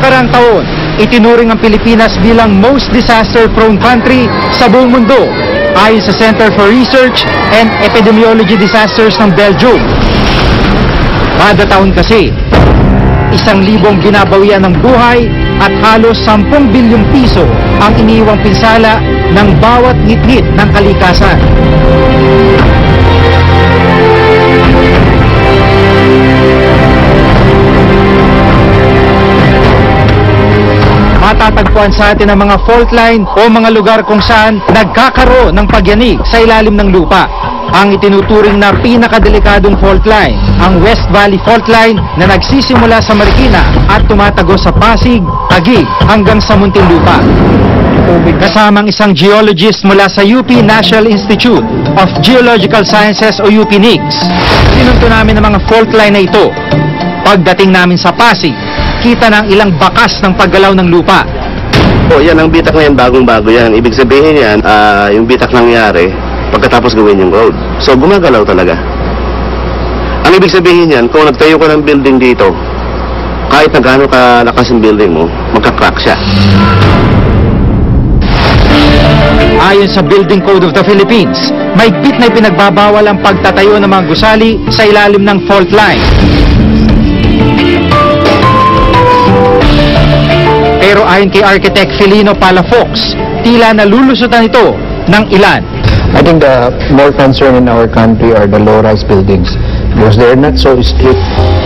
nakaraang taon, itinuring ang Pilipinas bilang most disaster-prone country sa buong mundo ayon sa Center for Research and Epidemiology Disasters ng Belgium. Kada taon kasi, 1,000 binabawian ng buhay at halos 10 bilyong piso ang iniiwang pinsala ng bawat ngit-ngit ng kalikasan. Matatagpuan sa atin ang mga fault line o mga lugar kung saan nagkakaroon ng pagyanig sa ilalim ng lupa. Ang itinuturing na pinakadelikadong fault line, ang West Valley Fault Line na nagsisimula sa Marikina at tumatagos sa Pasig, Taguig hanggang sa Muntinlupa. Kasamang isang geologist mula sa UP National Institute of Geological Sciences o UP-NIGS. Sinunto namin ang mga fault line na ito. Pagdating namin sa Pasig, kita ng ilang bakas ng paggalaw ng lupa. O yan, ang bitak na yan, bagong-bago yan. Ibig sabihin yan, yung bitak nangyari pagkatapos gawin yung road. So gumagalaw talaga. Ang ibig sabihin yan, kung nagtayo ka ng building dito, kahit na gaano kalakas yung building mo, magka-crack siya. Ayon sa Building Code of the Philippines, mahigpit na ipinagbabawal ang pagtatayo ng mga gusali sa ilalim ng fault line. Pero ayon kay Architect Felino Palafox, tila nalulusutan ito ng ilan. I think the more concern in our country are the low-rise buildings because they're not so strict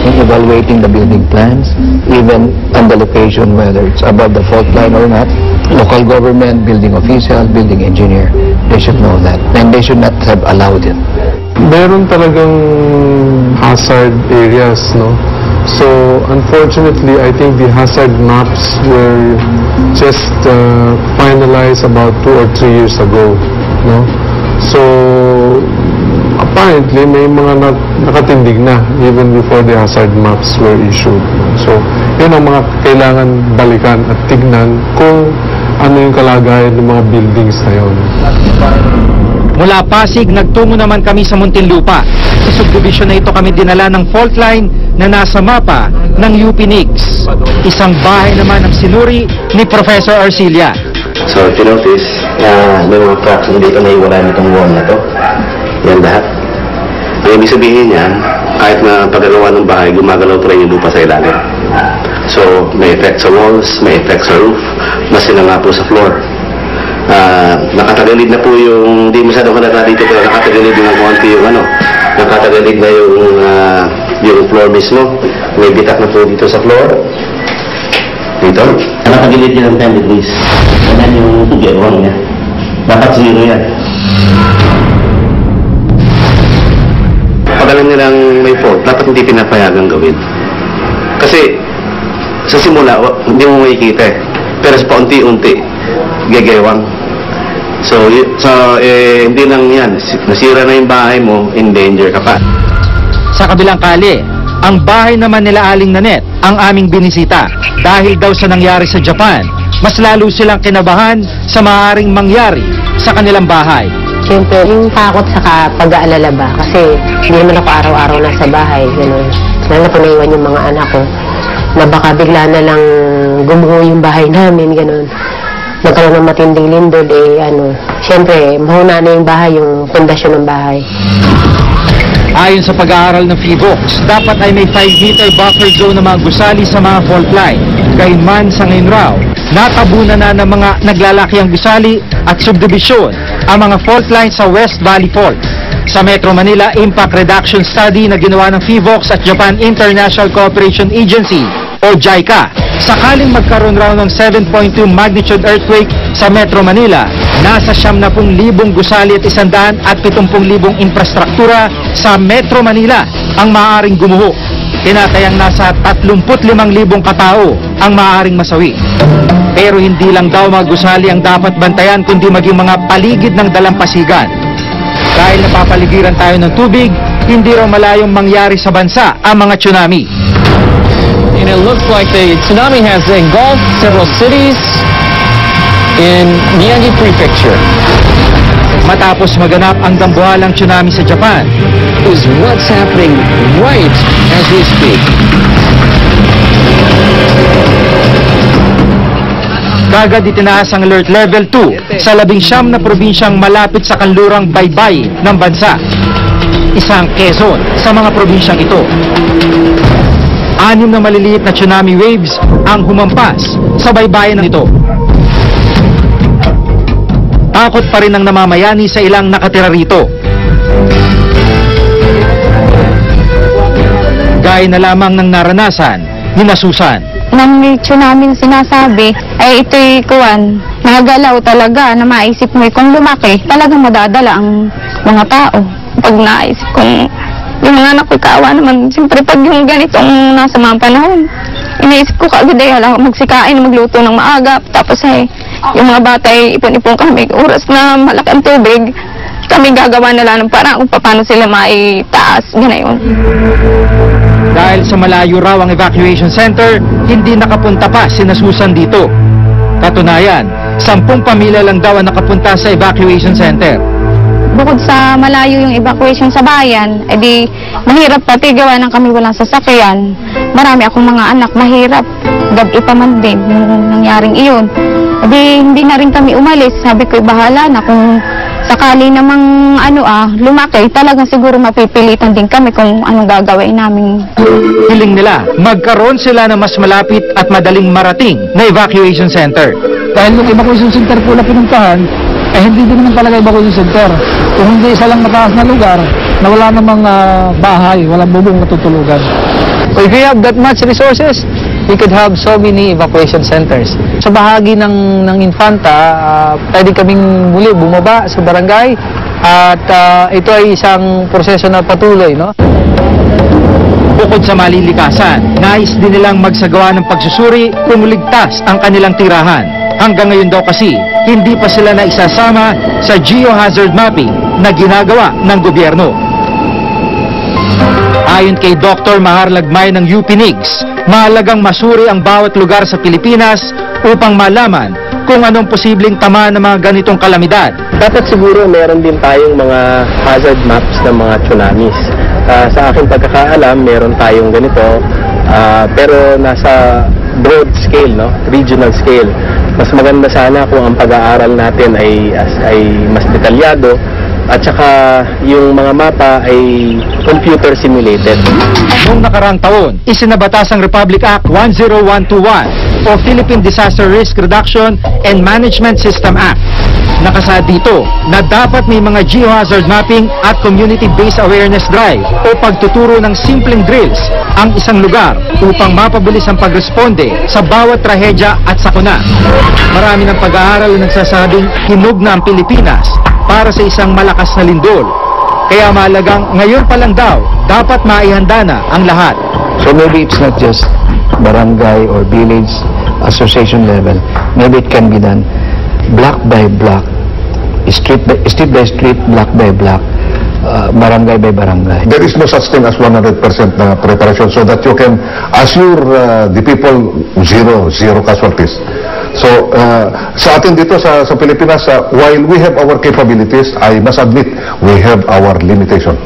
in evaluating the building plans, even on the location, whether it's above the fault line or not. Local government, building official, building engineer, they should know that, and they should not have allowed it. Meron talagang hazard areas, no? So, unfortunately, I think the hazard maps were just finalized about 2 or 3 years ago, no? So, apparently, may mga nakatindig na even before the hazard maps were issued. So, yun ang mga kailangan balikan at tignan kung ano yung kalagayan ng mga buildings na yun. Mula Pasig, nagtungo naman kami sa Muntinlupa. Sa subdivision na ito kami dinala ng fault line na nasa mapa ng UP-NIGS. Isang bahay naman ang sinuri ni Professor Arcilia. So, if you notice, may mga cracks na dito na iwala nitong wall na to. Yan lahat. Ang ibig sabihin yan, kahit na paggagawa ng bahay, gumagalaw pa rin yung lupa sa ilalim. So, may effect sa walls, may effect sa roof, mas sila nga po sa floor. Nakatagalid na po yung, hindi masyadong halata dito, pero nakatagalid yung konti yung nakatagalid na yung floor mismo. May bitak na po dito sa floor. Dito. Nakatagilid yan ng 10 degrees. Yan yung gewang niya. Dapat zero yan. Pag alam nilang may fault, dapat hindi pinapayagang gawin. Kasi sa simula, hindi mo makikita eh. Pero sa paunti-unti, gegewang. So hindi lang yan. Nasira na yung bahay mo, in danger ka pa. Sa kabilang kali, ang bahay naman nila Aling Nanet ang aming binisita. Dahil daw sa nangyari sa Japan, mas lalo silang kinabahan sa maaaring mangyari sa kanilang bahay. Siyempre, yung takot sa pag-aalala ba? Kasi hindi naman ako araw-araw nasa bahay. Ganun. Lalo na naiwan yung mga anak ko. Na baka bigla na lang gumuho yung bahay namin. Ganun. Nagkaroon ng matinding lindol. Siyempre, mahuna na yung bahay, yung pundasyon ng bahay. Ayon sa pag-aaral ng PHIVOLCS, dapat ay may 5-meter buffer zone ng mga gusali sa mga fault line. Gayunman sa ngayon raw, natabunan na ng mga naglalakiang gusali at subdivision ang mga fault line sa West Valley Fault. Sa Metro Manila Impact Reduction Study na ginawa ng PHIVOLCS at Japan International Cooperation Agency o JICA, sakaling magkaroon raw ng 7.2 magnitude earthquake sa Metro Manila, nasa 70,000 gusali at 170,000 infrastruktura sa Metro Manila ang maaaring gumuho. Tinatayang nasa 35,000 katao ang maaaring masawi. Pero hindi lang daw mga gusali ang dapat bantayan kundi maging mga paligid ng dalampasigan. Dahil napapaligiran tayo ng tubig, hindi raw malayong mangyari sa bansa ang mga tsunami. And it looks like the tsunami has engulfed several cities in Miyagi Prefecture. Matapos maganap ang dambuhalang tsunami sa Japan, Is what's happening right as we speak. Kagad itinaas ang alert level 2 sa 19 na probinsyang malapit sa kanlurang baybay ng bansa. Isang Quezon sa mga probinsyang ito. 6 na maliliit na tsunami waves ang humampas sa baybayin nito. Takot pa rin ang namamayani sa ilang nakatira rito. Gaya na lamang ng naranasan ni Susan. Nang may tsunami na sinasabi, ay ito'y nagalaw talaga na maisip mo kung lumaki, talagang madadala ang mga tao. Pag naisip kong yung mga anak ko kaawa naman, siyempre pag yung ganitong nasa mga panahon, iniisip ko kaagad ay magsikain, magluto ng maaga, tapos yung mga bata ay ipon-ipon kami, oras na malaki ang tubig, kami gagawa na lang ng parang kung paano sila maitaas, gano'n. Dahil sa malayo raw ang evacuation center, hindi nakapunta pa si Susan dito. Katunayan, 10 pamilya lang daw ang nakapunta sa evacuation center. Bukod sa malayo yung evacuation sa bayan, edi mahirap pati gawa ng kami walang sasakyan. Marami akong mga anak, mahirap. Gabi pa man din yung nangyaring iyon. Edi hindi na rin kami umalis. Sabi ko, bahala na kung sakali namang lumaki, talagang siguro mapipilitan din kami kung anong gagawin namin. Hiling nila, magkaroon sila ng mas malapit at madaling marating na evacuation center. Dahil yung evacuation center po na pinuntahan, hindi din naman talaga evacuation center. Kung hindi isa lang mataas na lugar, na wala namang bahay, walang bubong natutulugan. If we have that much resources, we could have so many evacuation centers. Sa bahagi ng Infanta, pwede kaming muli bumaba sa barangay at ito ay isang proseso na patuloy, no? Bukod sa malilikasan, nais din nilang magsagawa ng pagsusuri kung ligtas ang kanilang tirahan. Hanggang ngayon daw kasi, hindi pa sila naisasama sa geohazard mapping na ginagawa ng gobyerno. Ayon kay Dr. Mahar Lagmay ng UP NIGS, mahalagang masuri ang bawat lugar sa Pilipinas upang malaman kung anong posibleng tama ng mga ganitong kalamidad. Dapat siguro meron din tayong mga hazard maps ng mga tsunamis. Sa aking pagkakaalam, meron tayong ganito, pero nasa broad scale, no? Regional scale. Mas maganda sana kung ang pag-aaral natin ay mas detalyado at saka yung mga mapa ay computer simulated. Noong nakarang taon, isinabatas ang Republic Act 10121 o Philippine Disaster Risk Reduction and Management System Act. Nakasaad dito na dapat may mga geohazard mapping at community-based awareness drive o pagtuturo ng simpleng drills ang isang lugar upang mapabilis ang pagresponde sa bawat trahedya at sakuna. Marami ng pag-aaral na nagsasabing hinog na ang Pilipinas para sa isang malakas na lindol. Kaya mahalagang ngayon pa lang daw, dapat maihanda na ang lahat. So maybe it's not just barangay or village association level. Maybe it can be done block by block, street by street, block by block, barangay by barangay. There is no such thing as 100% na preparation so that you can assure the people zero casualties. So, sa atin dito sa Pilipinas, while we have our capabilities, I must admit, we have our limitation.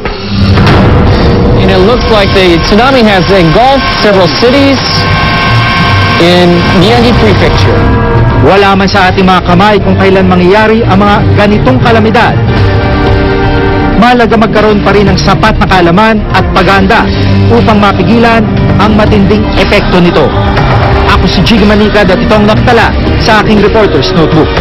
And it looks like the tsunami has engulfed several cities in Miyagi Prefecture. Wala man sa ating mga kamay kung kailan mangyayari ang mga ganitong kalamidad. Mahalaga magkaroon pa rin ng sapat na kaalaman at paghahanda upang mapigilan ang matinding epekto nito. Ako si Jiggy Manicad at ito ang nakatala sa aking Reporter's Notebook.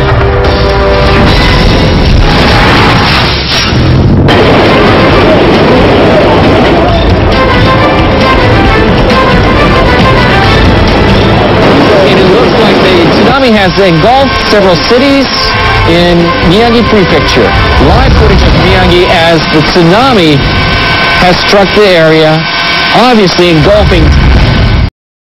Has engulfed several cities in Miyagi Prefecture. Live footage of Miyagi as the tsunami has struck the area, obviously engulfing